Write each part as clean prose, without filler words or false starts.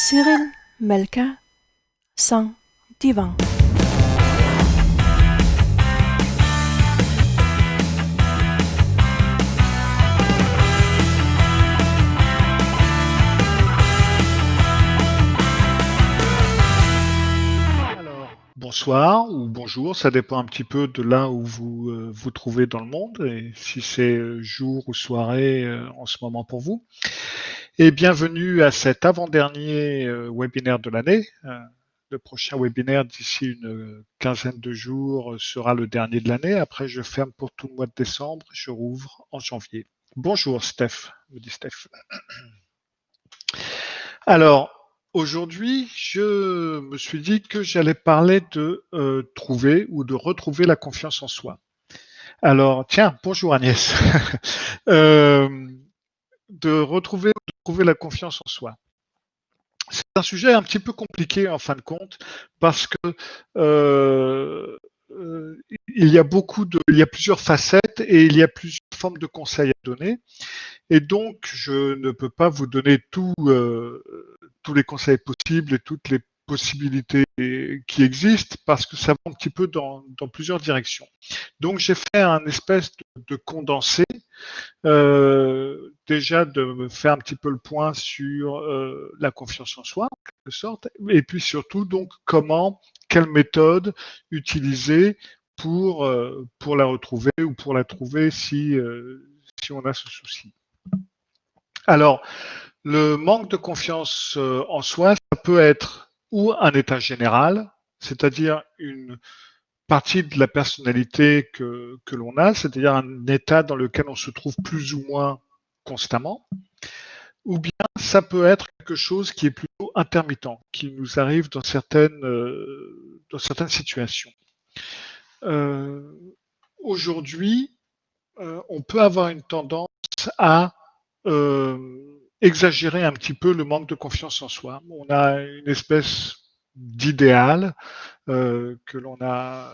Cyril, Melka, Sang, Divan. Bonsoir ou bonjour, ça dépend un petit peu de là où vous vous trouvez dans le monde et si c'est jour ou soirée en ce moment pour vous. Et bienvenue à cet avant-dernier webinaire de l'année. Le prochain webinaire d'ici une quinzaine de jours sera le dernier de l'année. Après, je ferme pour tout le mois de décembre, je rouvre en janvier. Bonjour Steph, me dit Steph. Alors, aujourd'hui, je me suis dit que j'allais parler de trouver ou de retrouver la confiance en soi. Alors, tiens, bonjour Agnès. Euh, de retrouver ou de trouver la confiance en soi. C'est un sujet un petit peu compliqué en fin de compte parce que euh, il y a il y a plusieurs facettes et il y a plusieurs formes de conseils à donner. Et donc, je ne peux pas vous donner tous les conseils possibles et toutes les possibilités qui existent parce que ça va un petit peu dans plusieurs directions. Donc, j'ai fait un espèce de condensé, déjà de me faire un petit peu le point sur la confiance en soi, en quelque sorte, et puis surtout, donc, quelle méthode utiliser pour la retrouver ou pour la trouver si on a ce souci. Alors, le manque de confiance en soi, ça peut être ou un état général, c'est-à-dire une partie de la personnalité que l'on a, c'est-à-dire un état dans lequel on se trouve plus ou moins constamment, ou bien ça peut être quelque chose qui est plutôt intermittent, qui nous arrive dans certaines situations. Aujourd'hui, on peut avoir une tendance à exagérer un petit peu le manque de confiance en soi. On a une espèce d'idéal que l'on a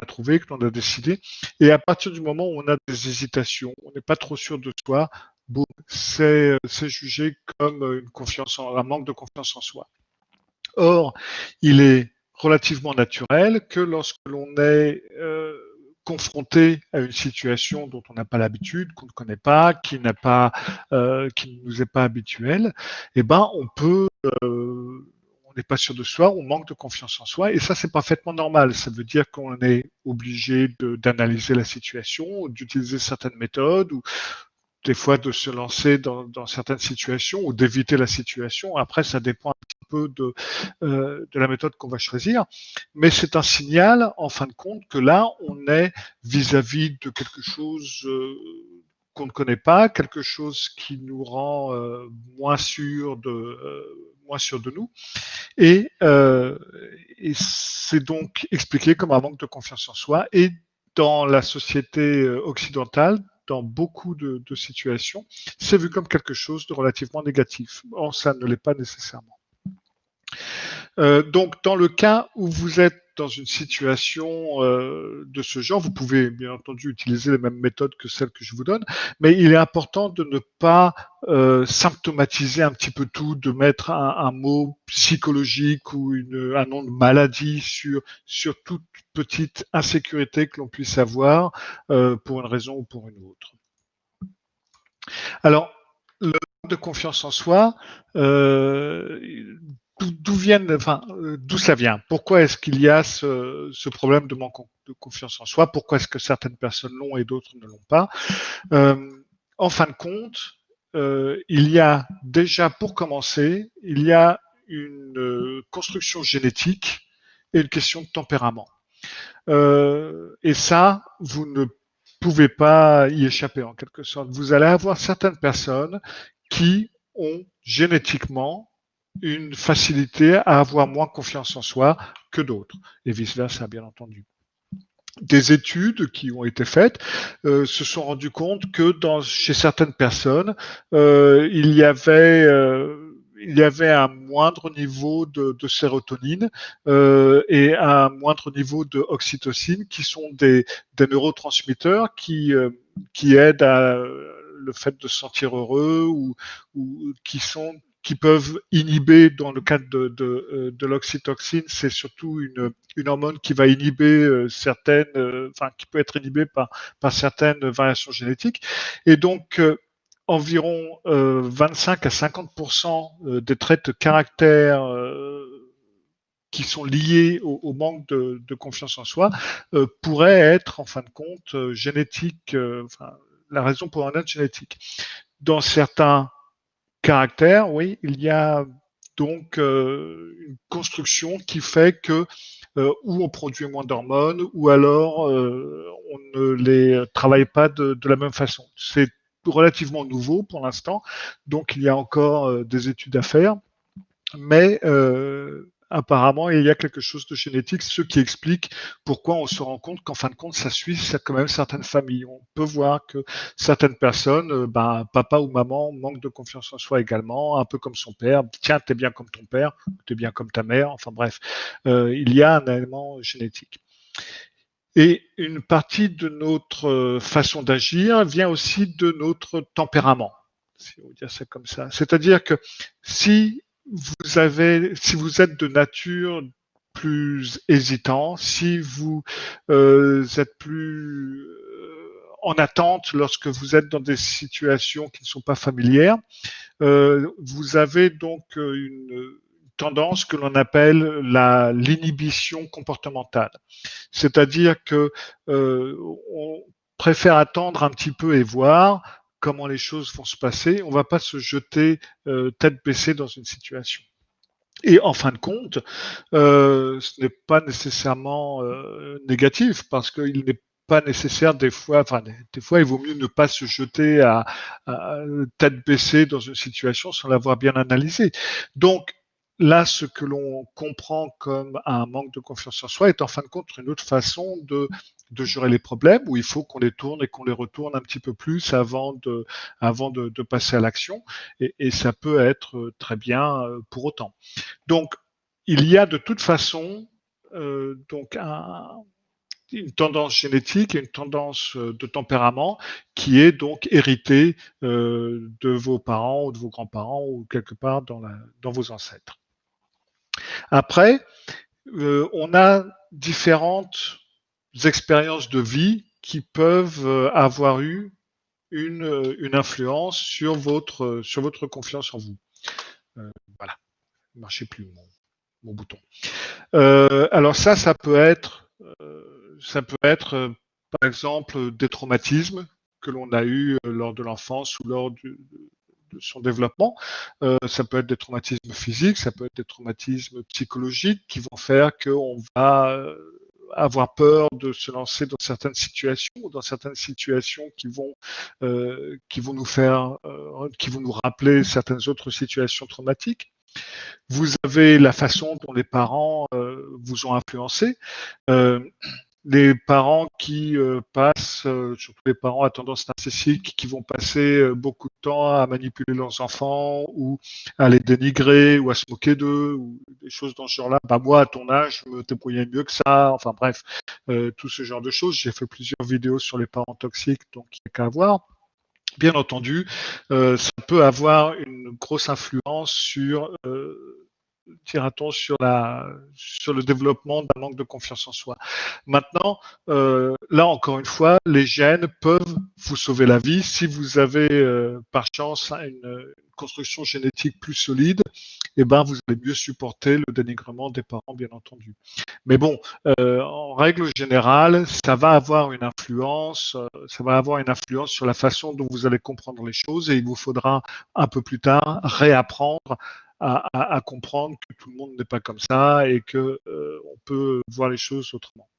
trouvé, que l'on a décidé, et à partir du moment où on a des hésitations, on n'est pas trop sûr de soi, bon, c'est jugé comme un manque de confiance en soi. Or, il est relativement naturel que lorsque l'on est confronté à une situation dont on n'a pas l'habitude, qu'on ne connaît pas, qui ne nous est pas habituelle, eh ben on n'est pas sûr de soi, on manque de confiance en soi, et ça c'est parfaitement normal. Ça veut dire qu'on est obligé d'analyser la situation, d'utiliser certaines méthodes, ou des fois de se lancer dans certaines situations ou d'éviter la situation. Après, ça dépend un petit peu de la méthode qu'on va choisir. Mais c'est un signal, en fin de compte, que là, on est vis-à-vis de quelque chose qu'on ne connaît pas, quelque chose qui nous rend moins sûr de nous. Et c'est donc expliqué comme un manque de confiance en soi. Et dans la société occidentale, dans beaucoup de situations, c'est vu comme quelque chose de relativement négatif. Or, ça ne l'est pas nécessairement. Donc, dans le cas où vous êtes dans une situation de ce genre, vous pouvez bien entendu utiliser les mêmes méthodes que celles que je vous donne, mais il est important de ne pas symptomatiser un petit peu tout, de mettre un mot psychologique ou un nom de maladie sur toute petite insécurité que l'on puisse avoir pour une raison ou pour une autre. Alors, le manque de confiance en soi, d'où ça vient? Pourquoi est-ce qu'il y a ce problème de manque de confiance en soi? Pourquoi est-ce que certaines personnes l'ont et d'autres ne l'ont pas? En fin de compte, il y a déjà, pour commencer, il y a une construction génétique et une question de tempérament. Et ça, vous ne pouvez pas y échapper en quelque sorte. Vous allez avoir certaines personnes qui ont génétiquement une facilité à avoir moins confiance en soi que d'autres, et vice-versa, bien entendu. Des études qui ont été faites se sont rendues compte que chez certaines personnes, il y avait un moindre niveau de sérotonine et un moindre niveau de oxytocine, qui sont des neurotransmetteurs qui aident à le fait de se sentir heureux ou qui sont qui peuvent inhiber, dans le cadre de l'oxytocine, c'est surtout une hormone qui va inhiber qui peut être inhibée par certaines variations génétiques. Et donc, environ 25 à 50% des traits de caractère qui sont liés au manque de confiance en soi pourraient être, en fin de compte, génétiques. La raison pourrait en être génétique. Dans certains caractères, oui, il y a donc une construction qui fait que ou on produit moins d'hormones, ou alors on ne les travaille pas de la même façon. C'est relativement nouveau pour l'instant, donc il y a encore des études à faire, mais apparemment il y a quelque chose de génétique, ce qui explique pourquoi on se rend compte qu'en fin de compte ça suit quand même certaines familles. On peut voir que certaines personnes, papa ou maman manque de confiance en soi également, un peu comme son père. Tiens, t'es bien comme ton père, t'es bien comme ta mère. Enfin bref, il y a un élément génétique. Et une partie de notre façon d'agir vient aussi de notre tempérament, si on veut dire ça comme ça. C'est-à-dire que si vous êtes de nature plus hésitant, si vous êtes plus en attente lorsque vous êtes dans des situations qui ne sont pas familières, vous avez donc une tendance que l'on appelle l'inhibition comportementale. C'est-à-dire que on préfère attendre un petit peu et voir comment les choses vont se passer. On ne va pas se jeter tête baissée dans une situation. Et en fin de compte, ce n'est pas nécessairement négatif, parce qu'il n'est pas nécessaire des fois il vaut mieux ne pas se jeter à tête baissée dans une situation sans l'avoir bien analysée. Donc là, ce que l'on comprend comme un manque de confiance en soi est en fin de compte une autre façon de gérer les problèmes, où il faut qu'on les tourne et qu'on les retourne un petit peu plus avant de passer à l'action, et ça peut être très bien pour autant. Donc, il y a de toute façon donc une tendance génétique et une tendance de tempérament qui est donc héritée de vos parents ou de vos grands-parents ou quelque part dans vos ancêtres. Après, on a différentes expériences de vie qui peuvent avoir eu une influence sur votre confiance en vous. Voilà, il ne marchait plus mon bouton. Alors ça peut être, par exemple des traumatismes que l'on a eu lors de l'enfance ou lors de son développement. Ça peut être des traumatismes physiques, ça peut être des traumatismes psychologiques qui vont faire qu'on va avoir peur de se lancer dans certaines situations, ou dans certaines situations qui vont nous rappeler certaines autres situations traumatiques. Vous avez la façon dont les parents vous ont influencé. Les parents qui passent, surtout les parents à tendance narcissique, qui vont passer beaucoup de temps à manipuler leurs enfants ou à les dénigrer ou à se moquer d'eux ou des choses dans ce genre-là. Moi, à ton âge, je me débrouillais mieux que ça. Enfin bref, tout ce genre de choses. J'ai fait plusieurs vidéos sur les parents toxiques, donc il n'y a qu'à voir. Bien entendu, ça peut avoir une grosse influence sur dira-t-on, sur le développement d'un manque de confiance en soi. Maintenant, là encore une fois, les gènes peuvent vous sauver la vie si vous avez par chance une construction génétique plus solide. Vous allez mieux supporter le dénigrement des parents, bien entendu. Mais bon, en règle générale, ça va avoir une influence sur la façon dont vous allez comprendre les choses, et il vous faudra un peu plus tard réapprendre à comprendre que tout le monde n'est pas comme ça et que on peut voir les choses autrement.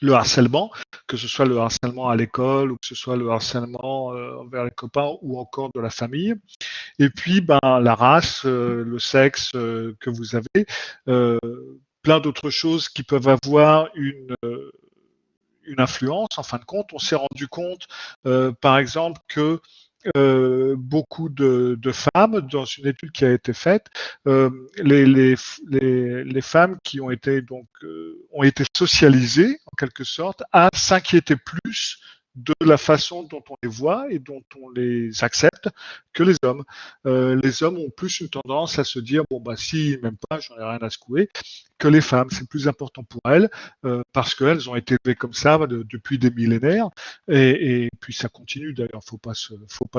Le harcèlement, que ce soit le harcèlement à l'école ou que ce soit le harcèlement envers les copains ou encore de la famille. Et puis, la race, le sexe que vous avez, plein d'autres choses qui peuvent avoir une influence. En fin de compte, on s'est rendu compte, par exemple, que beaucoup de femmes, dans une étude qui a été faite, les femmes qui ont été socialisées en quelque sorte à s'inquiéter plus de la façon dont on les voit et dont on les accepte que les hommes. Les hommes ont plus une tendance à se dire bon bah si même pas, j'en ai rien à secouer, que les femmes. C'est plus important pour elles parce qu'elles ont été élevées comme ça depuis des millénaires et puis ça continue d'ailleurs. Faut pas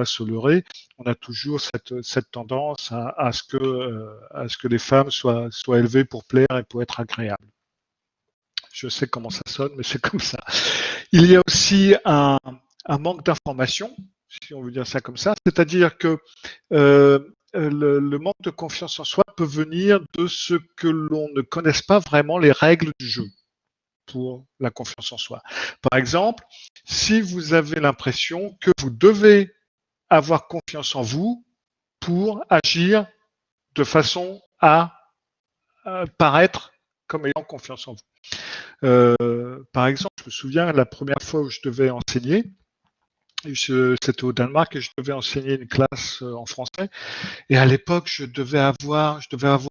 se leurrer. On a toujours cette tendance à ce que les femmes soient élevées pour plaire et pour être agréables. Je sais comment ça sonne, mais c'est comme ça. Il y a aussi un manque d'information, si on veut dire ça comme ça, c'est-à-dire que le manque de confiance en soi peut venir de ce que l'on ne connaisse pas vraiment les règles du jeu pour la confiance en soi. Par exemple, si vous avez l'impression que vous devez avoir confiance en vous pour agir de façon à paraître comme ayant confiance en vous. Par exemple, je me souviens la première fois où je devais enseigner, c'était au Danemark et je devais enseigner une classe en français. Et à l'époque, je devais avoir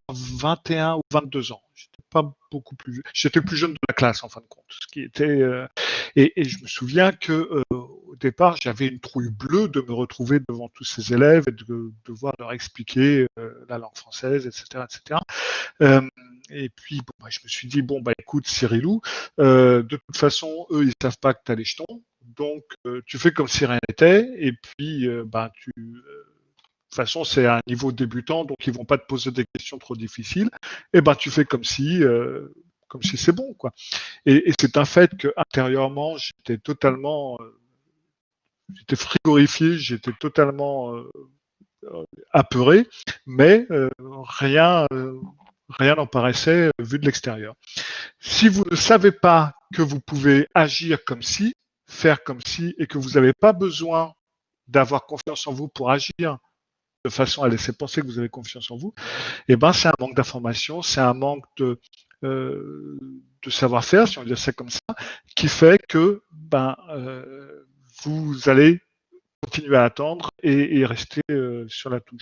21 ou 22 ans. J'étais pas beaucoup plus vieux. J'étais le plus jeune de la classe en fin de compte. Ce qui était et je me souviens que au départ, j'avais une trouille bleue de me retrouver devant tous ces élèves et de devoir leur expliquer la langue française, etc., etc. Et puis, bon, bah, je me suis dit, bon, bah, écoute, Cyrilou, de toute façon, eux, ils savent pas que tu as les jetons. Donc, tu fais comme si rien n'était. Et puis, bah, de toute façon, c'est un niveau débutant, donc ils vont pas te poser des questions trop difficiles. Et ben, tu fais comme si c'est bon, quoi. Et c'est un fait que intérieurement, j'étais frigorifié, j'étais totalement apeuré, mais rien n'en paraissait vu de l'extérieur. Si vous ne savez pas que vous pouvez agir comme si, faire comme si, et que vous n'avez pas besoin d'avoir confiance en vous pour agir de façon à laisser penser que vous avez confiance en vous, eh ben c'est un manque d'information, c'est un manque de savoir-faire, si on dit ça comme ça, qui fait que vous allez continuer à attendre et rester sur la touche.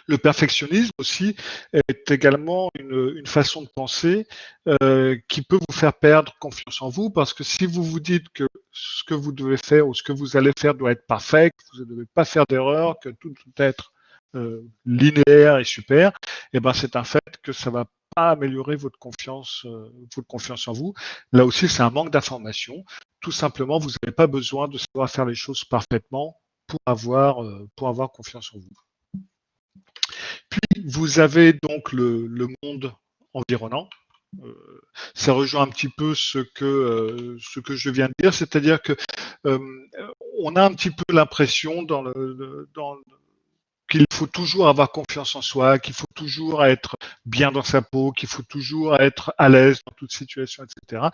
Le perfectionnisme aussi est également une façon de penser qui peut vous faire perdre confiance en vous parce que si vous vous dites que ce que vous devez faire ou ce que vous allez faire doit être parfait, que vous ne devez pas faire d'erreur, que tout doit être linéaire et super, et ben c'est un fait que ça va pas améliorer votre confiance en vous. Là aussi, c'est un manque d'information. Tout simplement, vous n'avez pas besoin de savoir faire les choses parfaitement pour avoir confiance en vous. Puis, vous avez donc le monde environnant. Ça rejoint un petit peu ce que je viens de dire, c'est-à-dire que on a un petit peu l'impression qu'il faut toujours avoir confiance en soi, qu'il faut toujours être bien dans sa peau, qu'il faut toujours être à l'aise dans toute situation, etc.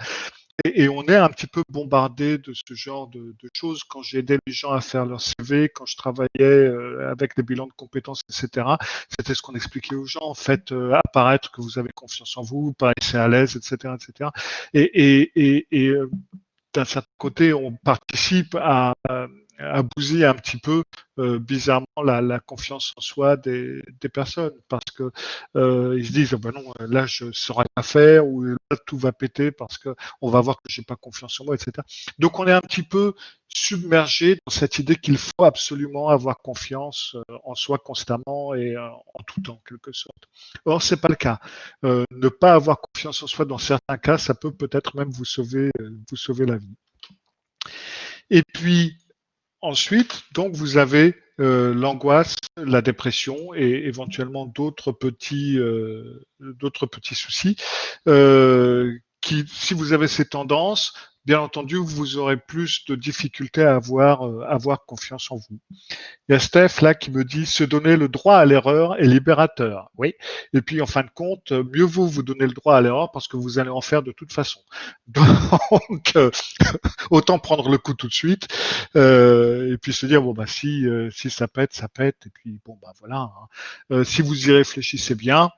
Et on est un petit peu bombardé de ce genre de choses. Quand j'ai aidé les gens à faire leur CV, quand je travaillais avec des bilans de compétences, etc., c'était ce qu'on expliquait aux gens. Faites apparaître que vous avez confiance en vous, paraissez à l'aise, etc., etc. Et d'un certain côté, on participe à bousiller un petit peu bizarrement la confiance en soi des personnes parce que ils se disent oh ben non là je saurais pas faire ou là tout va péter parce que on va voir que j'ai pas confiance en moi, etc. Donc on est un petit peu submergé dans cette idée qu'il faut absolument avoir confiance en soi constamment et en tout temps, en quelque sorte. Or c'est pas le cas. Ne pas avoir confiance en soi dans certains cas, ça peut peut-être même vous sauver la vie. Et puis ensuite, donc, vous avez l'angoisse, la dépression et éventuellement d'autres petits soucis qui, si vous avez ces tendances, bien entendu, vous aurez plus de difficultés à avoir confiance en vous. Il y a Steph là qui me dit se donner le droit à l'erreur est libérateur. Oui. Et puis en fin de compte, mieux vaut vous donner le droit à l'erreur parce que vous allez en faire de toute façon. Donc autant prendre le coup tout de suite et puis se dire bon bah si ça pète, ça pète et puis bon bah voilà. Hein. Si vous y réfléchissez bien.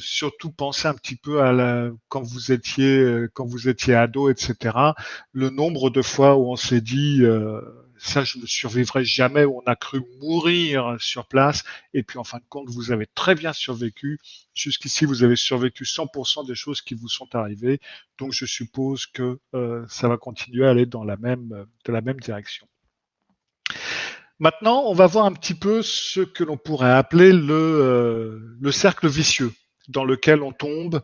Surtout pensez un petit peu à quand vous étiez ado, etc. Le nombre de fois où on s'est dit ça je ne survivrai jamais, on a cru mourir sur place, et puis en fin de compte, vous avez très bien survécu. Jusqu'ici, vous avez survécu 100% des choses qui vous sont arrivées, donc je suppose que ça va continuer à aller dans de la même direction. Maintenant, on va voir un petit peu ce que l'on pourrait appeler le cercle vicieux dans lequel on tombe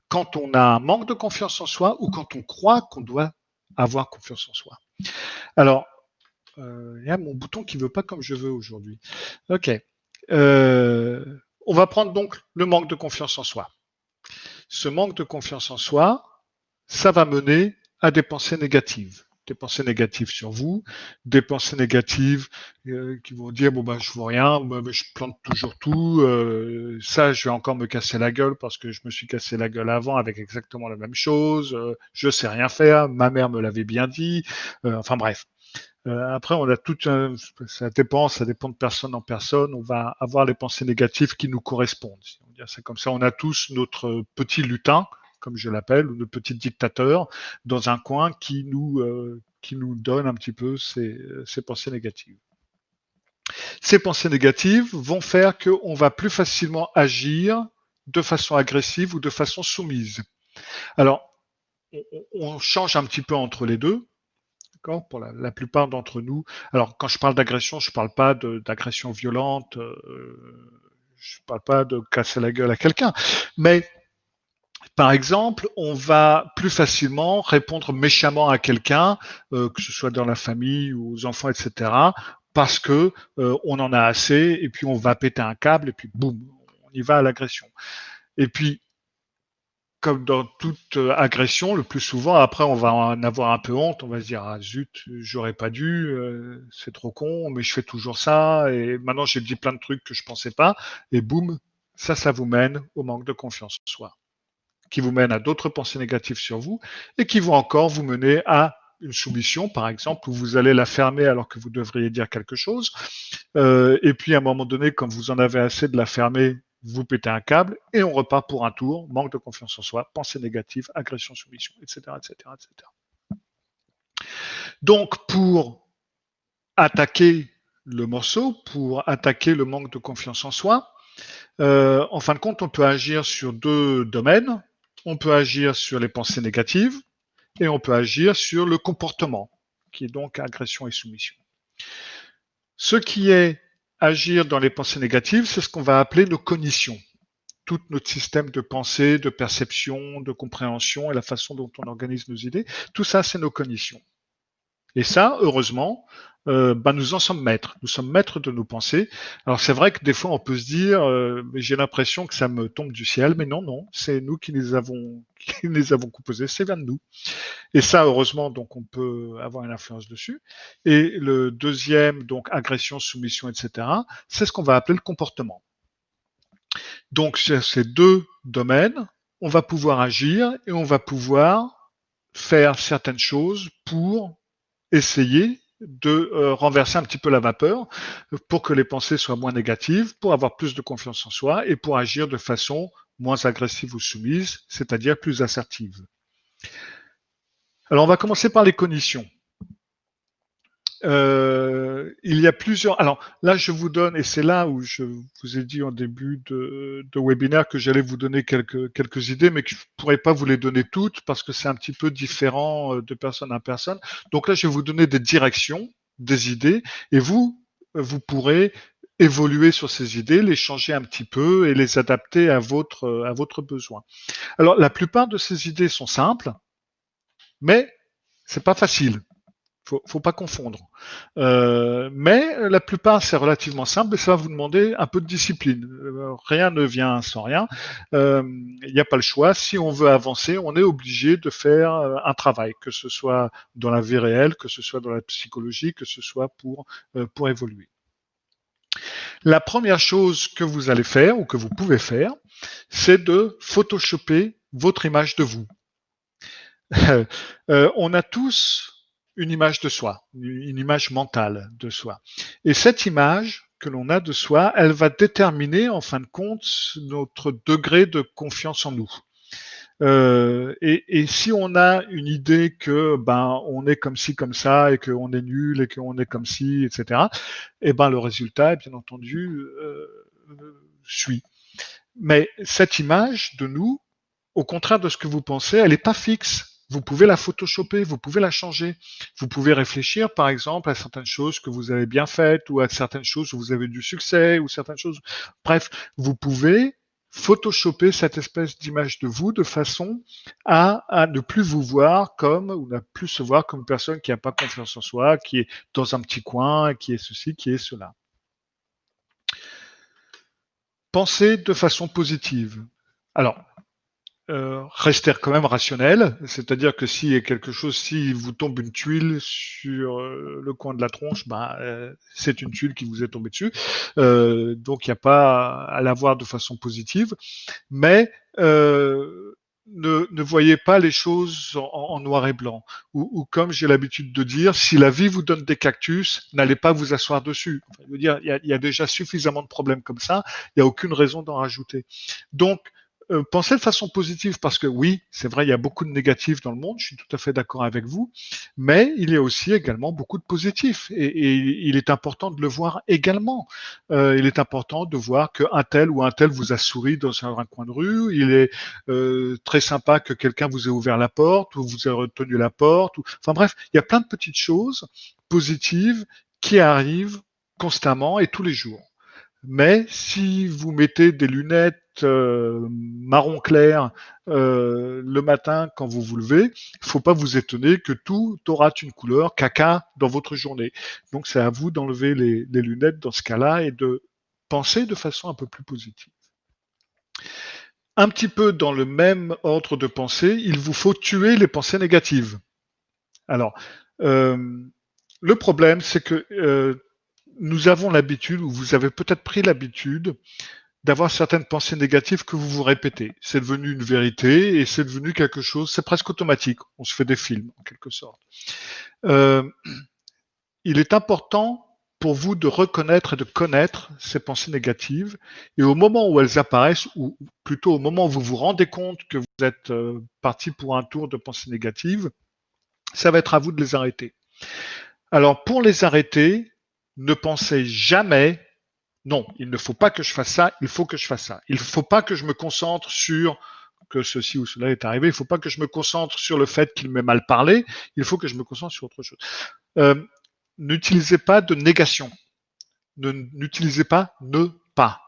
quand on a un manque de confiance en soi ou quand on croit qu'on doit avoir confiance en soi. Alors, il y a mon bouton qui ne veut pas comme je veux aujourd'hui. Ok. On va prendre donc le manque de confiance en soi. Ce manque de confiance en soi, ça va mener à des pensées négatives. Des pensées négatives sur vous, des pensées négatives qui vont dire bon ben je vois rien, je plante toujours tout, ça je vais encore me casser la gueule parce que je me suis cassé la gueule avant avec exactement la même chose, je sais rien faire, ma mère me l'avait bien dit, enfin bref. Après, on a ça dépend de personne en personne. On va avoir les pensées négatives qui nous correspondent. Si on dit ça comme ça, on a tous notre petit lutin, comme je l'appelle, ou notre petit dictateur dans un coin qui nous donne un petit peu ces pensées négatives. Ces pensées négatives vont faire qu'on va plus facilement agir de façon agressive ou de façon soumise. Alors, on change un petit peu entre les deux. Pour la plupart d'entre nous. Alors, quand je parle d'agression, je ne parle pas d'agression violente, je ne parle pas de casser la gueule à quelqu'un, mais par exemple, on va plus facilement répondre méchamment à quelqu'un, que ce soit dans la famille ou aux enfants, etc., parce que on en a assez, et puis on va péter un câble, et puis boum, on y va à l'agression. Et puis, comme dans toute agression, le plus souvent, après, on va en avoir un peu honte. On va se dire, ah zut, j'aurais pas dû, c'est trop con, mais je fais toujours ça. Et maintenant, j'ai dit plein de trucs que je pensais pas. Et boum, ça vous mène au manque de confiance en soi, qui vous mène à d'autres pensées négatives sur vous et qui vont encore vous mener à une soumission, par exemple, où vous allez la fermer alors que vous devriez dire quelque chose. Et puis, à un moment donné, quand vous en avez assez de la fermer, vous pétez un câble et on repart pour un tour, manque de confiance en soi, pensée négative, agression, soumission, etc., etc., etc. Donc, pour attaquer le morceau, pour attaquer le manque de confiance en soi, en fin de compte, on peut agir sur deux domaines. On peut agir sur les pensées négatives et on peut agir sur le comportement, qui est donc agression et soumission. Ce qui est agir dans les pensées négatives, c'est ce qu'on va appeler nos cognitions. Tout notre système de pensée, de perception, de compréhension et la façon dont on organise nos idées, tout ça, c'est nos cognitions. Et ça, heureusement, nous en sommes maîtres. Nous sommes maîtres de nos pensées. Alors c'est vrai que des fois, on peut se dire, j'ai l'impression que ça me tombe du ciel, mais non, c'est nous qui les avons composées, c'est vient de nous. Et ça, heureusement, donc on peut avoir une influence dessus. Et le deuxième, donc agression, soumission, etc., c'est ce qu'on va appeler le comportement. Donc, sur ces deux domaines, on va pouvoir agir et on va pouvoir faire certaines choses pour essayer de renverser un petit peu la vapeur, pour que les pensées soient moins négatives, pour avoir plus de confiance en soi et pour agir de façon moins agressive ou soumise, c'est-à-dire plus assertive. Alors, on va commencer par les cognitions. Il y a plusieurs. Alors là, je vous donne, et c'est là où je vous ai dit en début de webinaire que j'allais vous donner quelques idées, mais que je ne pourrais pas vous les donner toutes parce que c'est un petit peu différent de personne à personne. Donc là, je vais vous donner des directions, des idées, et vous pourrez évoluer sur ces idées, les changer un petit peu et les adapter à votre besoin. Alors, la plupart de ces idées sont simples, mais c'est pas facile. Faut pas confondre. Mais la plupart, c'est relativement simple et ça va vous demander un peu de discipline. Rien ne vient sans rien. Il n'y a pas le choix. Si on veut avancer, on est obligé de faire un travail, que ce soit dans la vie réelle, que ce soit dans la psychologie, que ce soit pour évoluer. La première chose que vous allez faire ou que vous pouvez faire, c'est de photoshopper votre image de vous. On a tous une image de soi, une image mentale de soi. Et cette image que l'on a de soi, elle va déterminer en fin de compte notre degré de confiance en nous. Et si on a une idée que on est comme ci, comme ça, et qu'on est nul, et qu'on est comme ci, etc., et le résultat, bien entendu, suit. Mais cette image de nous, au contraire de ce que vous pensez, elle n'est pas fixe. Vous pouvez la photoshopper, vous pouvez la changer. Vous pouvez réfléchir, par exemple, à certaines choses que vous avez bien faites, ou à certaines choses où vous avez du succès, ou certaines choses. Bref, vous pouvez photoshopper cette espèce d'image de vous de façon à ne plus vous voir comme, ou ne plus se voir comme une personne qui n'a pas confiance en soi, qui est dans un petit coin, qui est ceci, qui est cela. Pensez de façon positive. Alors, rester quand même rationnel, c'est-à-dire que s'il y a quelque chose, si vous tombe une tuile sur le coin de la tronche, c'est une tuile qui vous est tombée dessus, donc il n'y a pas à la voir de façon positive, mais ne voyez pas les choses en noir et blanc, ou comme j'ai l'habitude de dire, si la vie vous donne des cactus, n'allez pas vous asseoir dessus. Enfin, je veux dire, il y a déjà suffisamment de problèmes comme ça, il n'y a aucune raison d'en rajouter. Donc, pensez de façon positive parce que oui, c'est vrai, il y a beaucoup de négatifs dans le monde, je suis tout à fait d'accord avec vous, mais il y a aussi également beaucoup de positifs et il est important de le voir également. Il est important de voir qu'un tel ou un tel vous a souri dans un coin de rue, il est très sympa que quelqu'un vous ait ouvert la porte ou vous ait retenu la porte. Enfin bref, il y a plein de petites choses positives qui arrivent constamment et tous les jours. Mais si vous mettez des lunettes marron clair le matin quand vous vous levez, il ne faut pas vous étonner que tout aura une couleur caca dans votre journée. Donc c'est à vous d'enlever les lunettes dans ce cas-là et de penser de façon un peu plus positive. Un petit peu dans le même ordre de pensée, il vous faut tuer les pensées négatives. Alors, le problème, c'est que nous avons l'habitude, ou vous avez peut-être pris l'habitude, d'avoir certaines pensées négatives que vous vous répétez. C'est devenu une vérité et c'est devenu quelque chose, c'est presque automatique. On se fait des films, en quelque sorte. Euh, il est important pour vous de reconnaître et de connaître ces pensées négatives. Et au moment où elles apparaissent, ou plutôt au moment où vous vous rendez compte que vous êtes parti pour un tour de pensées négatives, ça va être à vous de les arrêter. Alors, pour les arrêter, ne pensez jamais non, il ne faut pas que je fasse ça, il faut que je fasse ça. Il ne faut pas que je me concentre sur que ceci ou cela est arrivé, il ne faut pas que je me concentre sur le fait qu'il m'ait mal parlé, il faut que je me concentre sur autre chose. N'utilisez pas de négation. N'utilisez pas ne pas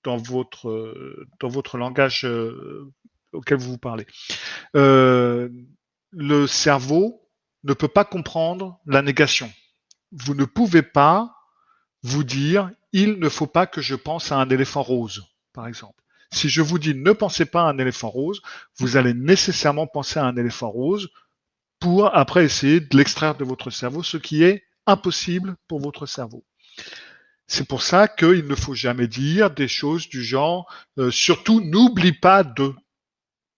dans votre langage auquel vous vous parlez. Le cerveau ne peut pas comprendre la négation. Vous ne pouvez pas vous dire il ne faut pas que je pense à un éléphant rose, par exemple. Si je vous dis ne pensez pas à un éléphant rose, vous allez nécessairement penser à un éléphant rose pour après essayer de l'extraire de votre cerveau, ce qui est impossible pour votre cerveau. C'est pour ça qu'il ne faut jamais dire des choses du genre surtout n'oublie pas de.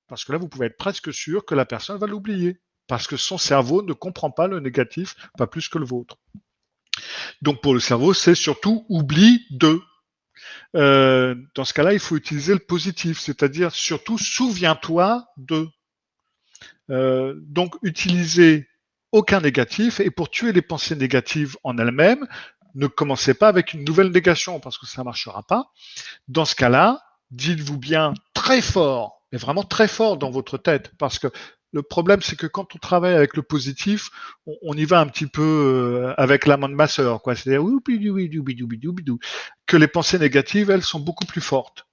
Parce que là, vous pouvez être presque sûr que la personne va l'oublier. Parce que son cerveau ne comprend pas le négatif, pas plus que le vôtre. Donc pour le cerveau, c'est surtout oublie de. Dans ce cas-là, il faut utiliser le positif, c'est-à-dire surtout souviens-toi de. Donc utiliser aucun négatif et pour tuer les pensées négatives en elles-mêmes, ne commencez pas avec une nouvelle négation parce que ça ne marchera pas. Dans ce cas-là, dites-vous bien très fort, mais vraiment très fort dans votre tête parce que le problème, c'est que quand on travaille avec le positif, on y va un petit peu avec la main de ma sœur, quoi. C'est-à-dire que les pensées négatives, elles sont beaucoup plus fortes.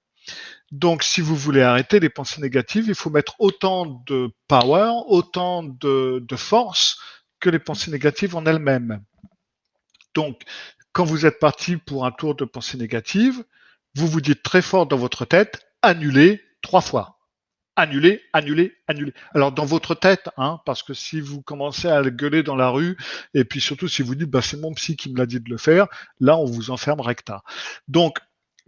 Donc, si vous voulez arrêter les pensées négatives, il faut mettre autant de power, autant de force que les pensées négatives en elles-mêmes. Donc, quand vous êtes parti pour un tour de pensée négative, vous vous dites très fort dans votre tête, annulez 3 fois. Annulez, annulez, annulez. Alors dans votre tête, parce que si vous commencez à le gueuler dans la rue, et puis surtout si vous dites c'est mon psy qui me l'a dit de le faire, là on vous enferme recta. Donc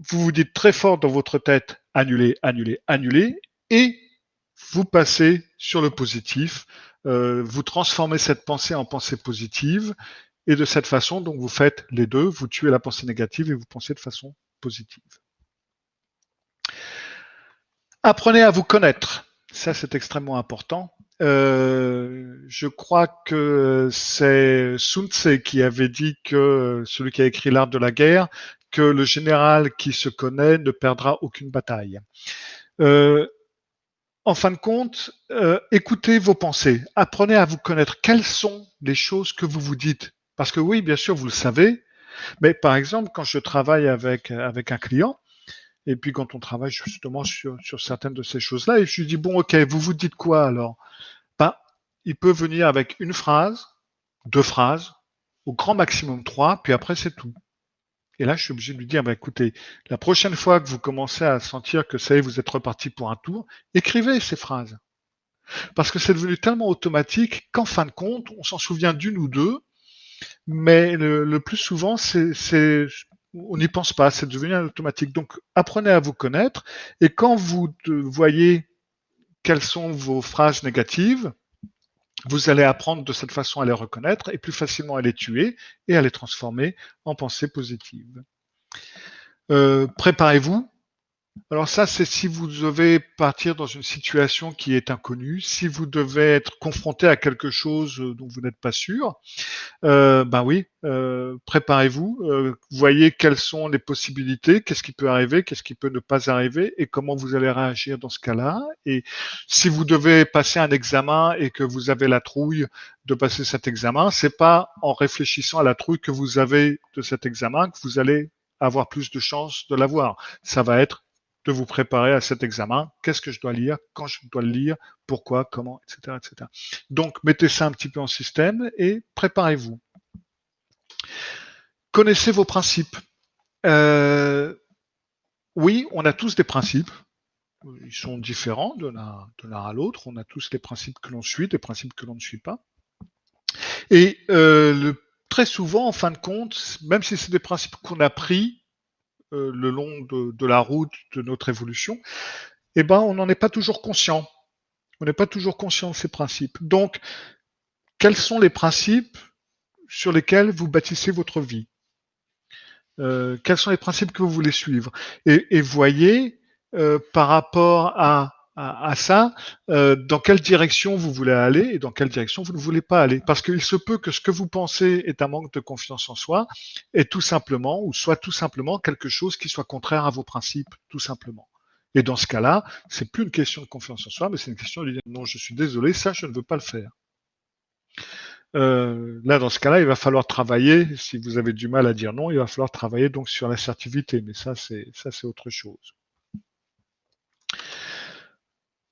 vous vous dites très fort dans votre tête, annulez, annulez, annulez, et vous passez sur le positif, vous transformez cette pensée en pensée positive, et de cette façon, donc vous faites les deux, vous tuez la pensée négative et vous pensez de façon positive. Apprenez à vous connaître. ça c'est extrêmement important. Je crois que c'est Sun Tse qui avait dit que celui qui a écrit l'art de la guerre, que le général qui se connaît ne perdra aucune bataille. En fin de compte, écoutez vos pensées, apprenez à vous connaître. Quelles sont les choses que vous vous dites? Parce que oui, bien sûr, vous le savez, mais par exemple, quand je travaille avec un client, et puis quand on travaille justement sur certaines de ces choses-là, et je lui dis, bon, ok, vous vous dites quoi alors? Ben, il peut venir avec une phrase, deux phrases, au grand maximum trois, puis après c'est tout. Et là, je suis obligé de lui dire, bah, écoutez, la prochaine fois que vous commencez à sentir que ça y est, vous êtes reparti pour un tour, écrivez ces phrases. Parce que c'est devenu tellement automatique qu'en fin de compte, on s'en souvient d'une ou deux, mais le plus souvent, on n'y pense pas, c'est devenu un automatique. Donc, apprenez à vous connaître, et quand vous voyez quelles sont vos phrases négatives, vous allez apprendre de cette façon à les reconnaître et plus facilement à les tuer et à les transformer en pensées positives. Préparez-vous. Alors ça, c'est si vous devez partir dans une situation qui est inconnue, si vous devez être confronté à quelque chose dont vous n'êtes pas sûr, ben oui, préparez-vous, voyez quelles sont les possibilités, qu'est-ce qui peut arriver, qu'est-ce qui peut ne pas arriver et comment vous allez réagir dans ce cas-là. Et si vous devez passer un examen et que vous avez la trouille de passer cet examen, c'est pas en réfléchissant à la trouille que vous avez de cet examen que vous allez avoir plus de chances de l'avoir. Ça va être de vous préparer à cet examen. Qu'est-ce que je dois lire, quand je dois le lire, pourquoi, comment, etc., etc. Donc, mettez ça un petit peu en système et préparez-vous. Connaissez vos principes. Oui, on a tous des principes. Ils sont différents de l'un à l'autre. On a tous des principes que l'on suit, des principes que l'on ne suit pas. Et très souvent, en fin de compte, même si c'est des principes qu'on a pris le long de la route de notre évolution, eh ben, on n'en est pas toujours conscient. On n'est pas toujours conscient de ces principes. Donc, quels sont les principes sur lesquels vous bâtissez votre vie? Quels sont les principes que vous voulez suivre? Et voyez par rapport à ça, dans quelle direction vous voulez aller et dans quelle direction vous ne voulez pas aller. Parce qu'il se peut que ce que vous pensez est un manque de confiance en soi est tout simplement, ou soit tout simplement quelque chose qui soit contraire à vos principes, tout simplement. Et dans ce cas-là, c'est plus une question de confiance en soi, mais c'est une question de dire non, je suis désolé, ça, je ne veux pas le faire. Là, dans ce cas-là, il va falloir travailler. Si vous avez du mal à dire non, il va falloir travailler donc sur l'assertivité. Mais ça, c'est autre chose.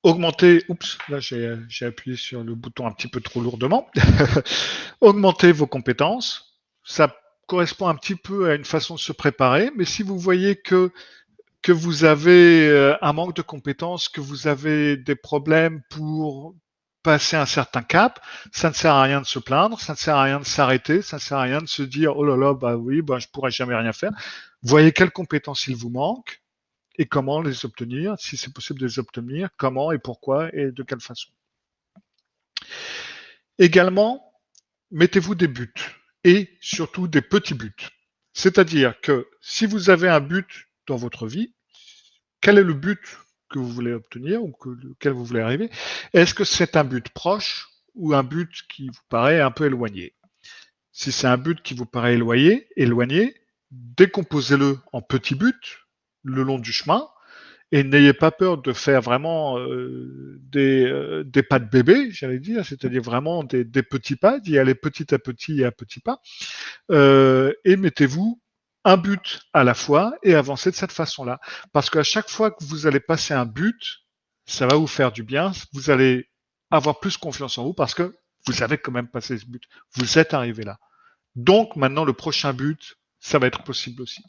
Augmenter. Oups, là j'ai appuyé sur le bouton un petit peu trop lourdement. Augmenter vos compétences. Ça correspond un petit peu à une façon de se préparer. Mais si vous voyez que vous avez un manque de compétences, que vous avez des problèmes pour passer un certain cap, ça ne sert à rien de se plaindre, ça ne sert à rien de s'arrêter, ça ne sert à rien de se dire oh là là, bah oui, bah je pourrais jamais rien faire. Voyez quelles compétences il vous manque et comment les obtenir, si c'est possible de les obtenir, comment et pourquoi et de quelle façon. Également, mettez-vous des buts et surtout des petits buts. C'est-à-dire que si vous avez un but dans votre vie, quel est le but que vous voulez obtenir ou auquel vous voulez arriver? Est-ce que c'est un but proche ou un but qui vous paraît un peu éloigné? Si c'est un but qui vous paraît éloigné, décomposez-le en petits buts le long du chemin et n'ayez pas peur de faire vraiment des pas de bébé, j'allais dire, c'est-à-dire vraiment des petits pas, d'y aller petit à petit et à petits pas, et mettez-vous un but à la fois et avancez de cette façon-là. Parce qu'à chaque fois que vous allez passer un but, ça va vous faire du bien, vous allez avoir plus confiance en vous parce que vous avez quand même passé ce but, vous êtes arrivé là. Donc maintenant, le prochain but, ça va être possible aussi.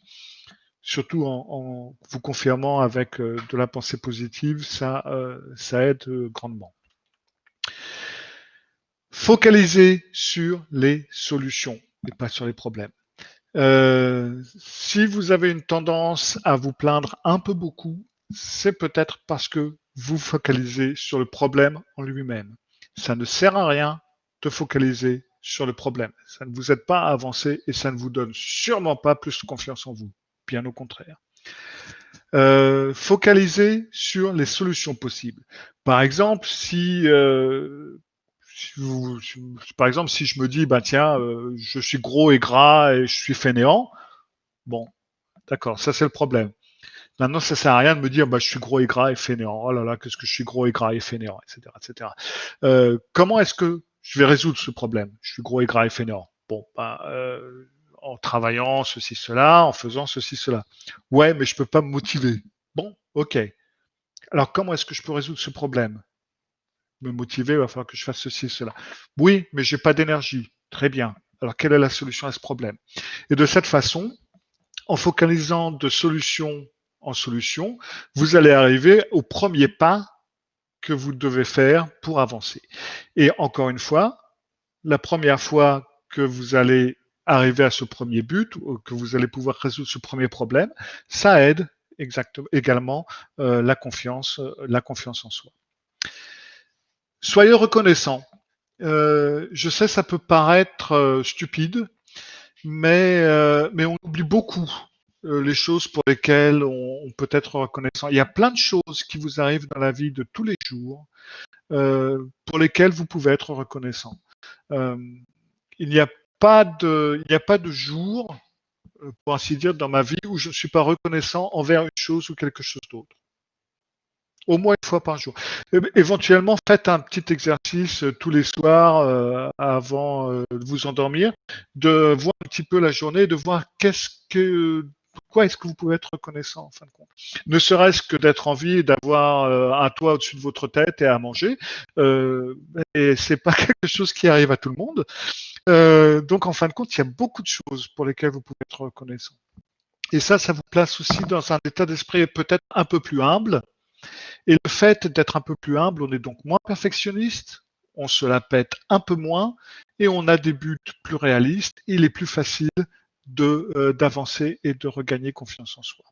Surtout en vous confirmant avec de la pensée positive, ça aide grandement. Focalisez sur les solutions et pas sur les problèmes. Si vous avez une tendance à vous plaindre un peu beaucoup, c'est peut-être parce que vous focalisez sur le problème en lui-même. Ça ne sert à rien de focaliser sur le problème. Ça ne vous aide pas à avancer et ça ne vous donne sûrement pas plus de confiance en vous. Bien au contraire. Focalisez sur les solutions possibles. Par exemple, par exemple, si je me dis, bah tiens, je suis gros et gras et je suis fainéant, bon, d'accord, ça c'est le problème. Maintenant, ça sert à rien de me dire, bah je suis gros et gras et fainéant. Oh là là, qu'est-ce que je suis gros et gras et fainéant, etc., etc. Comment est-ce que je vais résoudre ce problème? Je suis gros et gras et fainéant. Bon, bah, en travaillant ceci, cela, en faisant ceci, cela. Ouais, mais je peux pas me motiver. Bon, ok. Alors, comment est-ce que je peux résoudre ce problème? Me motiver, il va falloir que je fasse ceci, cela. Oui, mais j'ai pas d'énergie. Très bien. Alors, quelle est la solution à ce problème? Et de cette façon, en focalisant de solution en solution, vous allez arriver au premier pas que vous devez faire pour avancer. Et encore une fois, la première fois que vous allez arriver à ce premier but, ou que vous allez pouvoir résoudre ce premier problème, ça aide également la confiance en soi. Soyez reconnaissant. Je sais, ça peut paraître stupide, mais on oublie beaucoup les choses pour lesquelles on peut être reconnaissant. Il y a plein de choses qui vous arrivent dans la vie de tous les jours pour lesquelles vous pouvez être reconnaissant. Euh, il n'y a il n'y a pas de jour, pour ainsi dire, dans ma vie où je ne suis pas reconnaissant envers une chose ou quelque chose d'autre. Au moins une fois par jour. Éventuellement, faites un petit exercice tous les soirs avant de vous endormir, de voir un petit peu la journée, de voir pourquoi est-ce que vous pouvez être reconnaissant en fin de compte. Ne serait-ce que d'être en vie et d'avoir un toit au-dessus de votre tête et à manger. Et c'est pas quelque chose qui arrive à tout le monde. Donc en fin de compte, il y a beaucoup de choses pour lesquelles vous pouvez être reconnaissant. Et ça vous place aussi dans un état d'esprit peut-être un peu plus humble. Et le fait d'être un peu plus humble, on est donc moins perfectionniste, on se la pète un peu moins et on a des buts plus réalistes. Il est plus facile d'avancer et de regagner confiance en soi.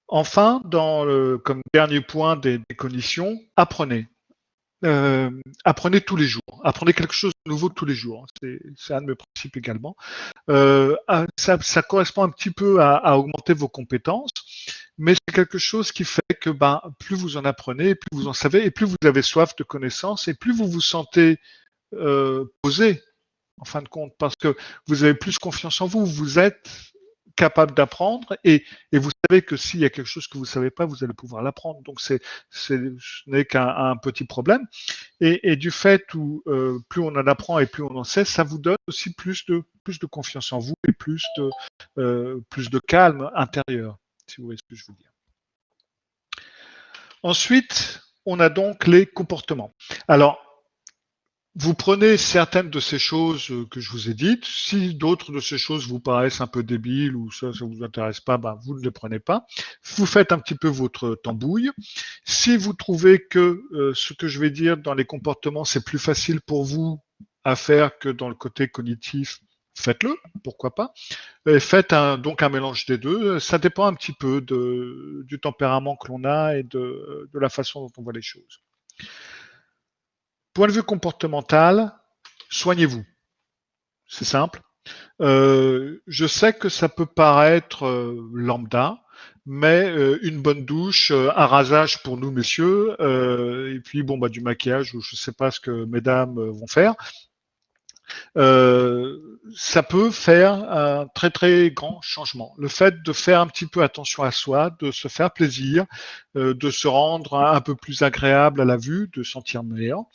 Enfin, comme dernier point des conditions, apprenez. Apprenez tous les jours. Apprenez quelque chose de nouveau tous les jours. C'est un de mes principes également. Ça correspond un petit peu à augmenter vos compétences, mais c'est quelque chose qui fait que plus vous en apprenez, plus vous en savez, et plus vous avez soif de connaissances, et plus vous vous sentez posé, en fin de compte, parce que vous avez plus confiance en vous, vous êtes capable d'apprendre, et vous savez que s'il y a quelque chose que vous ne savez pas, vous allez pouvoir l'apprendre. Donc ce n'est qu'un petit problème. Et du fait où plus on en apprend et plus on en sait, ça vous donne aussi plus de confiance en vous et plus de calme intérieur, si vous voyez ce que je veux dire. Ensuite, on a donc les comportements. Alors, vous prenez certaines de ces choses que je vous ai dites. Si d'autres de ces choses vous paraissent un peu débiles ou ça ne vous intéresse pas, vous ne les prenez pas. Vous faites un petit peu votre tambouille. Si vous trouvez que ce que je vais dire dans les comportements, c'est plus facile pour vous à faire que dans le côté cognitif, faites-le, pourquoi pas. Et faites donc un mélange des deux. Ça dépend un petit peu du tempérament que l'on a et de la façon dont on voit les choses. Point de vue comportemental, soignez-vous. C'est simple. Je sais que ça peut paraître lambda, mais une bonne douche, un rasage pour nous messieurs, et puis du maquillage, ou je ne sais pas ce que mesdames vont faire. Ça peut faire un très très grand changement. Le fait de faire un petit peu attention à soi, de se faire plaisir, de se rendre un peu plus agréable à la vue, de sentir meilleur,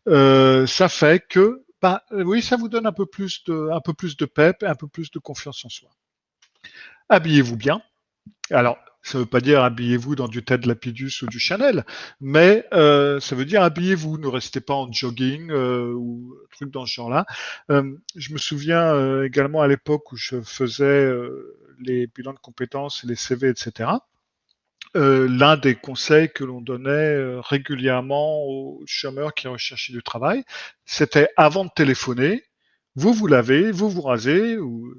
ça fait que, oui, ça vous donne un peu plus de pep, un peu plus de confiance en soi. Habillez-vous bien. Alors, ça ne veut pas dire habillez-vous dans du Ted Lapidus ou du Chanel, mais ça veut dire habillez-vous. Ne restez pas en jogging ou truc dans ce genre-là. Je me souviens également à l'époque où je faisais les bilans de compétences, les CV, etc. L'un des conseils que l'on donnait régulièrement aux chômeurs qui recherchaient du travail, c'était avant de téléphoner, vous vous lavez, vous vous rasez, ou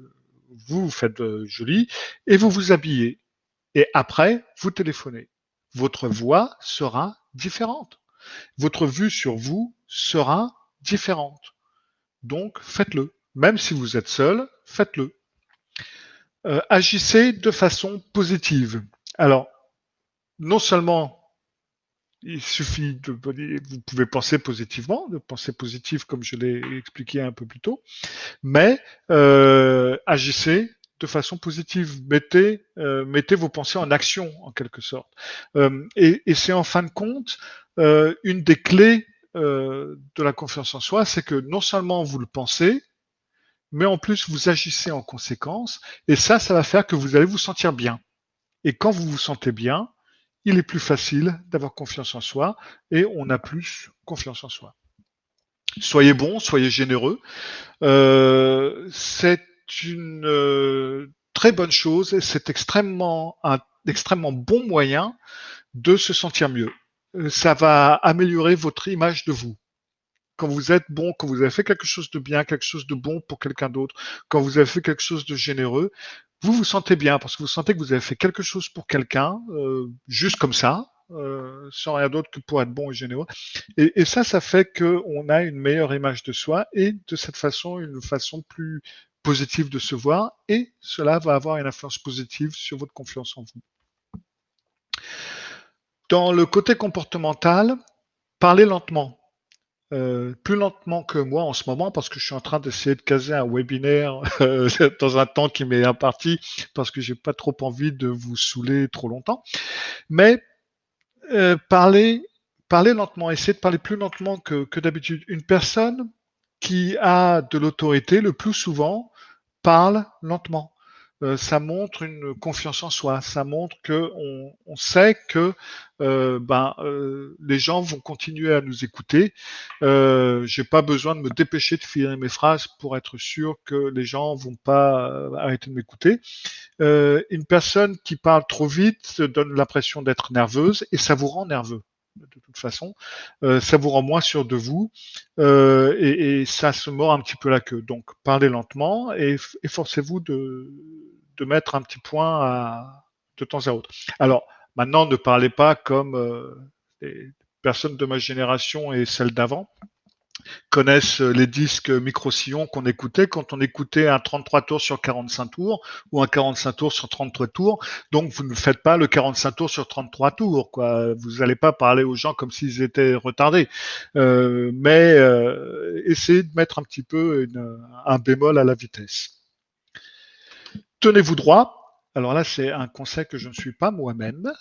vous vous faites joli, et vous vous habillez. Et après, vous téléphonez. Votre voix sera différente. Votre vue sur vous sera différente. Donc, faites-le. Même si vous êtes seul, faites-le. Agissez de façon positive. Alors, non seulement il suffit vous pouvez penser positivement, de penser positif comme je l'ai expliqué un peu plus tôt, mais agissez de façon positive, mettez vos pensées en action en quelque sorte. Et c'est en fin de compte une des clés de la confiance en soi, c'est que non seulement vous le pensez, mais en plus vous agissez en conséquence, et ça va faire que vous allez vous sentir bien. Et quand vous vous sentez bien, il est plus facile d'avoir confiance en soi et on a plus confiance en soi. Soyez bon, soyez généreux. C'est une très bonne chose et c'est un extrêmement bon moyen de se sentir mieux. Ça va améliorer votre image de vous. Quand vous êtes bon, quand vous avez fait quelque chose de bien, quelque chose de bon pour quelqu'un d'autre, quand vous avez fait quelque chose de généreux, vous vous sentez bien parce que vous sentez que vous avez fait quelque chose pour quelqu'un, juste comme ça, sans rien d'autre que pour être bon et généreux. Et ça fait qu'on a une meilleure image de soi et de cette façon, une façon plus positive de se voir et cela va avoir une influence positive sur votre confiance en vous. Dans le côté comportemental, parlez lentement. Plus lentement que moi en ce moment parce que je suis en train d'essayer de caser un webinaire dans un temps qui m'est imparti parce que j'ai pas trop envie de vous saouler trop longtemps. Mais parlez lentement, essayez de parler plus lentement que d'habitude. Une personne qui a de l'autorité, le plus souvent, parle lentement. Ça montre une confiance en soi, ça montre que on sait que les gens vont continuer à nous écouter. J'ai pas besoin de me dépêcher de finir mes phrases pour être sûr que les gens vont pas arrêter de m'écouter. Une personne qui parle trop vite donne l'impression d'être nerveuse et ça vous rend nerveux. De toute façon, ça vous rend moins sûr de vous et ça se mord un petit peu la queue. Donc, parlez lentement et efforcez-vous de mettre un petit point de temps à autre. Alors, maintenant, ne parlez pas comme les personnes de ma génération et celles d'avant connaissent les disques micro-sillons qu'on écoutait quand on écoutait un 33 tours sur 45 tours ou un 45 tours sur 33 tours. Donc, vous ne faites pas le 45 tours sur 33 tours, quoi. Vous n'allez pas parler aux gens comme s'ils étaient retardés. Mais essayez de mettre un petit peu un bémol à la vitesse. Tenez-vous droit. Alors là, c'est un conseil que je ne suis pas moi-même.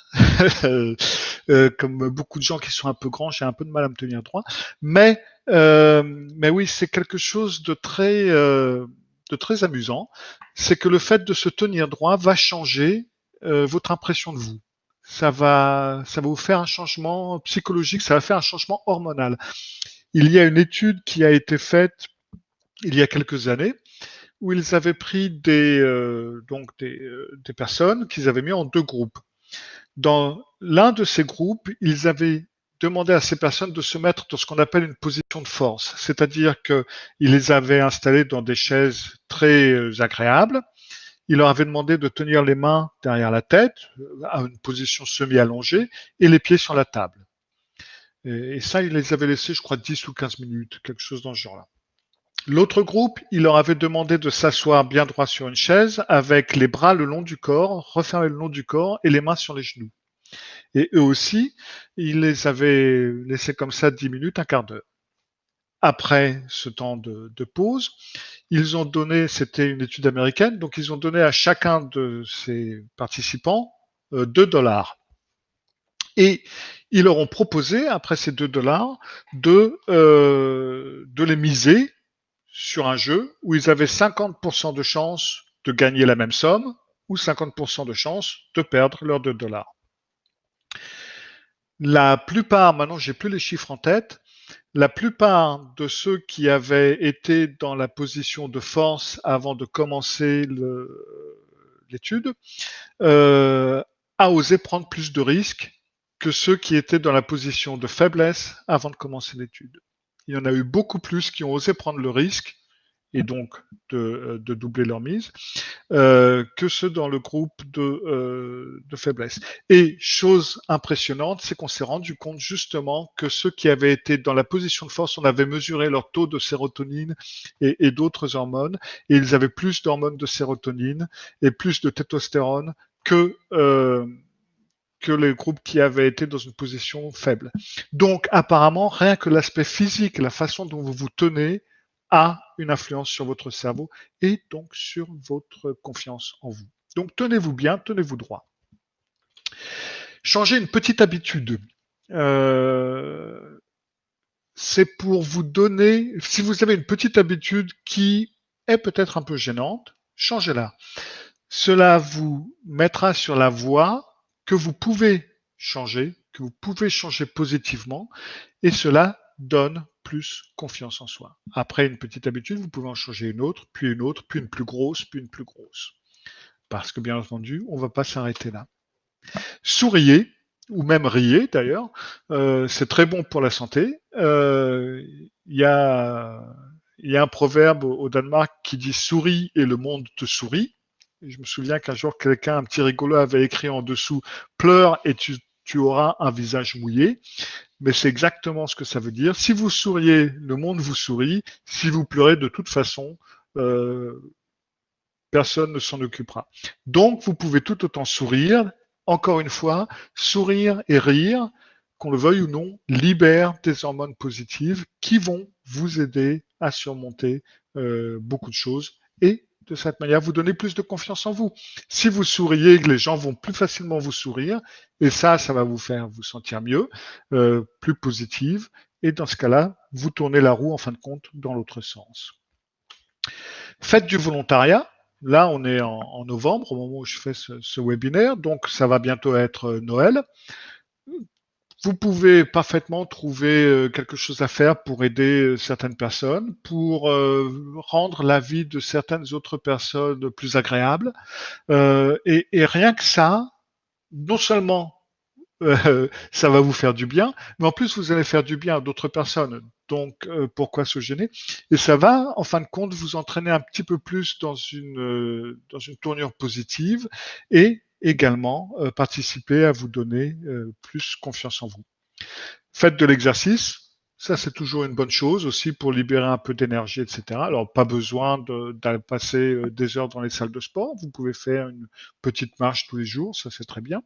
Comme beaucoup de gens qui sont un peu grands, j'ai un peu de mal à me tenir droit. Mais oui, c'est quelque chose de très amusant. C'est que le fait de se tenir droit va changer votre impression de vous. Ça va vous faire un changement psychologique, ça va faire un changement hormonal. Il y a une étude qui a été faite il y a quelques années où ils avaient pris des personnes qu'ils avaient mis en deux groupes. Dans l'un de ces groupes, ils avaient demandé à ces personnes de se mettre dans ce qu'on appelle une position de force, c'est-à-dire qu'ils les avaient installés dans des chaises très agréables. Ils leur avaient demandé de tenir les mains derrière la tête, à une position semi-allongée, et les pieds sur la table. Et ça, ils les avaient laissés, je crois, 10 ou 15 minutes, quelque chose dans ce genre-là. L'autre groupe, il leur avait demandé de s'asseoir bien droit sur une chaise avec les bras le long du corps, refermés le long du corps et les mains sur les genoux. Et eux aussi, ils les avaient laissés comme ça 10 minutes, un quart d'heure. Après ce temps de pause, ils ont donné, c'était une étude américaine, donc ils ont donné à chacun de ces participants 2 dollars. Et ils leur ont proposé, après ces 2 dollars, de les miser sur un jeu où ils avaient 50% de chance de gagner la même somme ou 50% de chance de perdre leurs 2 dollars. La plupart, maintenant j'ai plus les chiffres en tête, la plupart de ceux qui avaient été dans la position de force avant de commencer l'étude a osé prendre plus de risques que ceux qui étaient dans la position de faiblesse avant de commencer l'étude. Il y en a eu beaucoup plus qui ont osé prendre le risque et donc de doubler leur mise, que ceux dans le groupe de faiblesse. Et chose impressionnante, c'est qu'on s'est rendu compte justement que ceux qui avaient été dans la position de force, on avait mesuré leur taux de sérotonine et d'autres hormones, et ils avaient plus d'hormones de sérotonine et plus de testostérone que que les groupes qui avaient été dans une position faible. Donc, apparemment, rien que l'aspect physique, la façon dont vous vous tenez, a une influence sur votre cerveau et donc sur votre confiance en vous. Donc, tenez-vous bien, tenez-vous droit. Changez une petite habitude. C'est pour vous donner, si vous avez une petite habitude qui est peut-être un peu gênante, changez-la. Cela vous mettra sur la voie que vous pouvez changer, positivement, et cela donne plus confiance en soi. Après une petite habitude, vous pouvez en changer une autre, puis une plus grosse, puis une plus grosse. Parce que bien entendu, on ne va pas s'arrêter là. Souriez, ou même riez d'ailleurs, c'est très bon pour la santé. Il y a un proverbe au Danemark qui dit souris et le monde te sourit. Et je me souviens qu'un jour, un petit rigolo, avait écrit en dessous pleure et tu auras un visage mouillé. Mais c'est exactement ce que ça veut dire. Si vous souriez, le monde vous sourit. Si vous pleurez, de toute façon, personne ne s'en occupera. Donc, vous pouvez tout autant sourire. Encore une fois, sourire et rire, qu'on le veuille ou non, libère des hormones positives qui vont vous aider à surmonter beaucoup de choses et de cette manière vous donner plus de confiance en vous. Si vous souriez, les gens vont plus facilement vous sourire et ça va vous faire vous sentir mieux, plus positive et dans ce cas-là, vous tournez la roue en fin de compte dans l'autre sens. Faites du volontariat. Là, on est en novembre, au moment où je fais ce webinaire, donc ça va bientôt être Noël. Vous pouvez parfaitement trouver quelque chose à faire pour aider certaines personnes, pour rendre la vie de certaines autres personnes plus agréable. Et rien que ça, non seulement ça va vous faire du bien, mais en plus vous allez faire du bien à d'autres personnes. Donc pourquoi se gêner? Et ça va, en fin de compte, vous entraîner un petit peu plus dans une tournure positive et également participer à vous donner plus confiance en vous. Faites de l'exercice. Ça, c'est toujours une bonne chose aussi pour libérer un peu d'énergie, etc. Alors, pas besoin d'aller passer des heures dans les salles de sport. Vous pouvez faire une petite marche tous les jours. Ça, c'est très bien.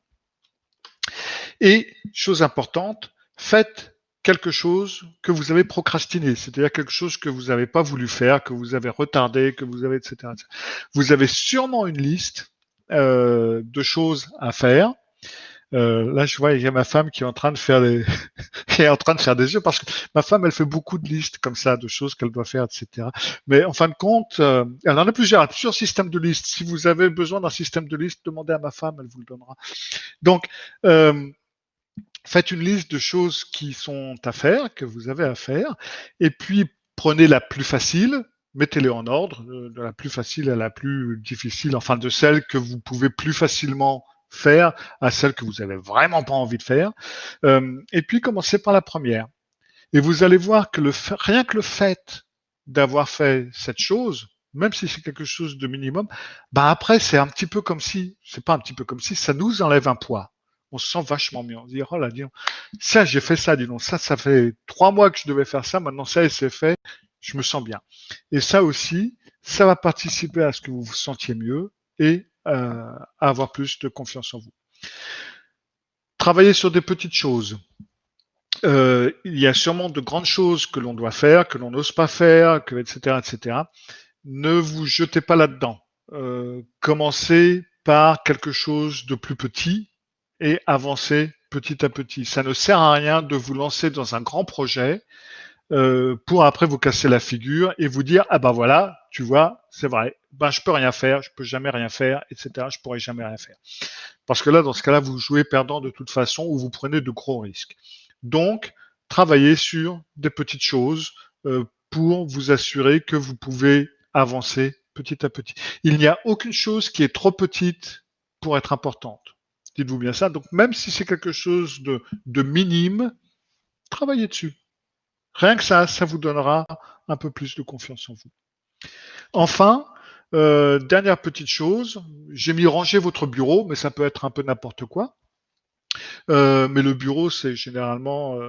Et, chose importante, faites quelque chose que vous avez procrastiné, c'est-à-dire quelque chose que vous n'avez pas voulu faire, que vous avez retardé, que vous avez, etc. Vous avez sûrement une liste de choses à faire. Là, je vois, il y a ma femme qui est en train de faire qui est en train de faire des yeux parce que ma femme, elle fait beaucoup de listes comme ça, de choses qu'elle doit faire, etc. Mais en fin de compte, elle en a plusieurs systèmes de listes. Si vous avez besoin d'un système de liste, demandez à ma femme, elle vous le donnera. Donc, faites une liste de choses qui sont à faire, que vous avez à faire, et puis prenez la plus facile, mettez-les en ordre, de la plus facile à la plus difficile, enfin de celle que vous pouvez plus facilement faire à celle que vous avez vraiment pas envie de faire. Et puis commencez par la première. Et vous allez voir que rien que le fait d'avoir fait cette chose, même si c'est quelque chose de minimum, bah après c'est un petit peu comme si, c'est pas un petit peu comme si, ça nous enlève un poids. On se sent vachement mieux. On se dit, oh là, dis donc, ça j'ai fait ça, dis donc, ça fait 3 mois que je devais faire ça, maintenant ça c'est fait, je me sens bien. Et ça aussi, ça va participer à ce que vous vous sentiez mieux et à avoir plus de confiance en vous. Travaillez sur des petites choses. Il y a sûrement de grandes choses que l'on doit faire, que l'on n'ose pas faire, etc., etc. Ne vous jetez pas là-dedans. Commencez par quelque chose de plus petit et avancez petit à petit. Ça ne sert à rien de vous lancer dans un grand projet pour après vous casser la figure et vous dire ah ben voilà, tu vois, c'est vrai, ben je peux rien faire, je peux jamais rien faire, etc. Je pourrai jamais rien faire. Parce que là, dans ce cas-là, vous jouez perdant de toute façon ou vous prenez de gros risques. Donc, travaillez sur des petites choses pour vous assurer que vous pouvez avancer petit à petit. Il n'y a aucune chose qui est trop petite pour être importante. Dites-vous bien ça. Donc, même si c'est quelque chose de minime, travaillez dessus. Rien que ça vous donnera un peu plus de confiance en vous. Enfin, dernière petite chose, j'ai mis ranger votre bureau, mais ça peut être un peu n'importe quoi. Mais le bureau, c'est généralement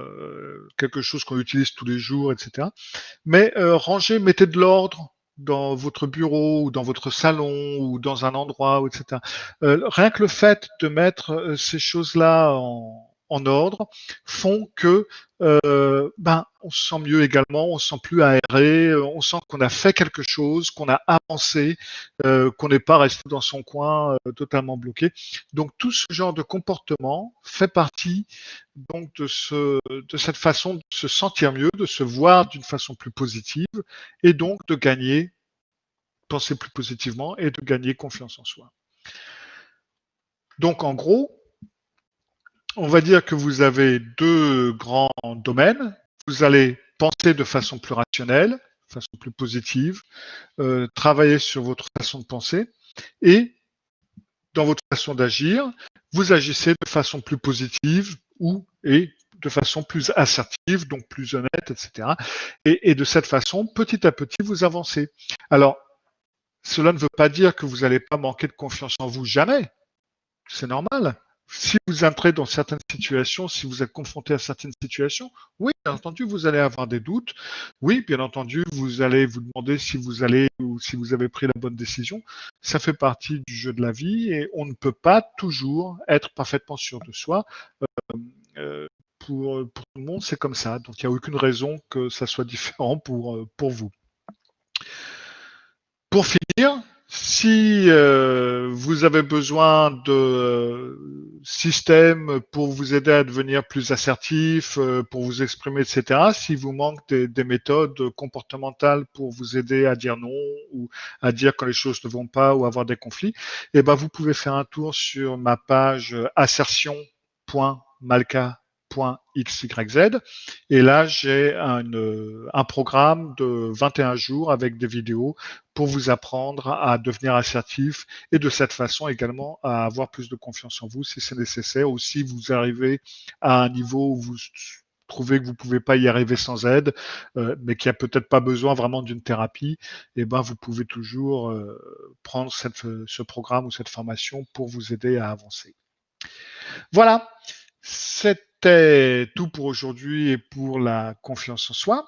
quelque chose qu'on utilise tous les jours, etc. Mais ranger, mettez de l'ordre dans votre bureau ou dans votre salon ou dans un endroit, etc. Rien que le fait de mettre ces choses-là en ordre font que on se sent mieux également, on se sent plus aéré, on sent qu'on a fait quelque chose, qu'on a avancé, qu'on n'est pas resté dans son coin totalement bloqué. Donc tout ce genre de comportement fait partie donc de cette façon de se sentir mieux, de se voir d'une façon plus positive et donc de gagner, penser plus positivement et de gagner confiance en soi. Donc en gros, on va dire que vous avez deux grands domaines. Vous allez penser de façon plus rationnelle, de façon plus positive, travailler sur votre façon de penser et dans votre façon d'agir, vous agissez de façon plus positive et de façon plus assertive, donc plus honnête, etc. Et de cette façon, petit à petit, vous avancez. Alors, cela ne veut pas dire que vous n'allez pas manquer de confiance en vous, jamais. C'est normal. Si vous entrez dans certaines situations, si vous êtes confronté à certaines situations, oui, bien entendu, vous allez avoir des doutes. Oui, bien entendu, vous allez vous demander si vous allez ou si vous avez pris la bonne décision. Ça fait partie du jeu de la vie et on ne peut pas toujours être parfaitement sûr de soi. Pour tout le monde, c'est comme ça. Donc, il n'y a aucune raison que ça soit différent pour vous. Pour finir, si vous avez besoin de systèmes pour vous aider à devenir plus assertif, pour vous exprimer, etc., si vous manque des méthodes comportementales pour vous aider à dire non ou à dire quand les choses ne vont pas ou avoir des conflits, eh ben, vous pouvez faire un tour sur ma page assertion.malka.xyz. Et là, j'ai un programme de 21 jours avec des vidéos pour vous apprendre à devenir assertif et de cette façon également à avoir plus de confiance en vous si c'est nécessaire ou si vous arrivez à un niveau où vous trouvez que vous ne pouvez pas y arriver sans aide, mais qu'il n'y a peut-être pas besoin vraiment d'une thérapie, et ben vous pouvez toujours prendre ce programme ou cette formation pour vous aider à avancer. Voilà, c'était tout pour aujourd'hui et pour la confiance en soi.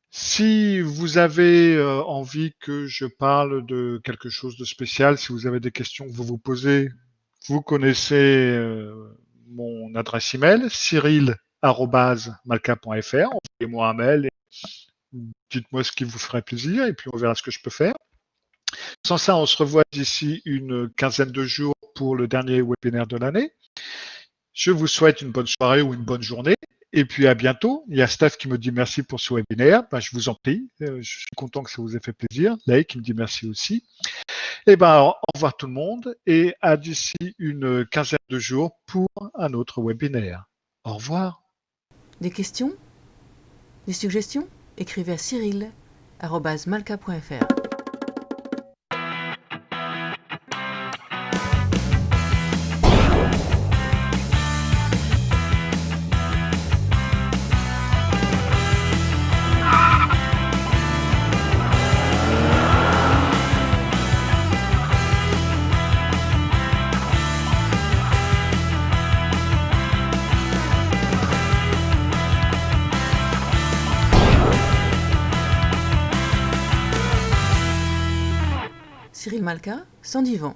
Si vous avez envie que je parle de quelque chose de spécial, si vous avez des questions que vous vous posez, vous connaissez mon adresse email, cyril@malka.fr. Envoyez-moi un mail et dites-moi ce qui vous ferait plaisir et puis on verra ce que je peux faire. Sans ça, on se revoit d'ici une quinzaine de jours pour le dernier webinaire de l'année. Je vous souhaite une bonne soirée ou une bonne journée. Et puis à bientôt. Il y a Steph qui me dit merci pour ce webinaire. Ben, je vous en prie. Je suis content que ça vous ait fait plaisir. Leï qui me dit merci aussi. Et ben, au revoir tout le monde et à d'ici une quinzaine de jours pour un autre webinaire. Au revoir. Des questions? Des suggestions? Écrivez à cyril@malka.fr. Cyril Malka, sans divan.